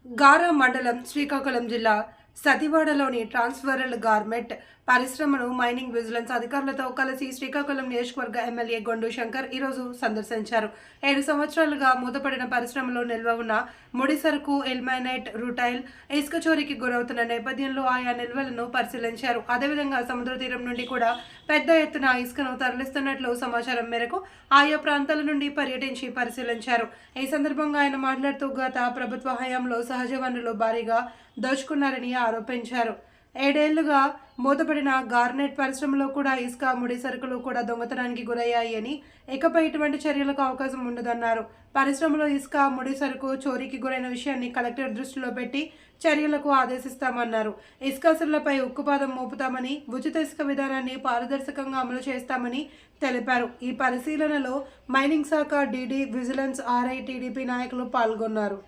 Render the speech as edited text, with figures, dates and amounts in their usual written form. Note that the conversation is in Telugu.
గారా మండలం శ్రీకాకుళం జిల్లా సతివాడలోని ట్రాన్స్ఫరల్ గార్మెంట్ పరిశ్రమను మైనింగ్ విజిలెన్స్ అధికారులతో కలిసి శ్రీకాకుళం నియోజకవర్గ ఎమ్మెల్యే గొండు శంకర్ ఈరోజు సందర్శించారు. 7 సంవత్సరాలుగా మూతపడిన పరిశ్రమలో నిల్వ ఉన్న ముడి సరుకు, ఇల్మానైట్, రూటైల్, ఇసుక చోరీకి గురవుతున్న నేపథ్యంలో ఆయా నిల్వలను పరిశీలించారు. అదేవిధంగా సముద్ర తీరం నుండి కూడా పెద్ద ఎత్తున ఇసుకను తరలిస్తున్నట్లు సమాచారం మేరకు ఆయా ప్రాంతాల నుండి పర్యటించి పరిశీలించారు. ఈ సందర్భంగా ఆయన మాట్లాడుతూ గత ప్రభుత్వ హయాంలో సహజ వనరులు భారీగా దోచుకున్నారని ఆరోపించారు. 7 ఏళ్లుగా మూతపడిన గార్నెట్ పరిశ్రమలో కూడా ఇసుక, ముడి సరుకులు కూడా దొంగతనానికి గురయ్యాయి అని, ఇకపై ఇటువంటి చర్యలకు అవకాశం ఉండదన్నారు. పరిశ్రమలో ఇసుక, ముడి సరుకు చోరీకి గురైన విషయాన్ని కలెక్టర్ దృష్టిలో పెట్టి చర్యలకు ఆదేశిస్తామన్నారు. ఇసుకసులపై ఉక్కుపాదం మోపుతామని, ఉచిత ఇసుక విధానాన్ని పారదర్శకంగా అమలు చేస్తామని తెలిపారు. ఈ పరిశీలనలో మైనింగ్ శాఖ, డీడీ, విజిలెన్స్, ఆర్ఐ, టీడీపీ నాయకులు పాల్గొన్నారు.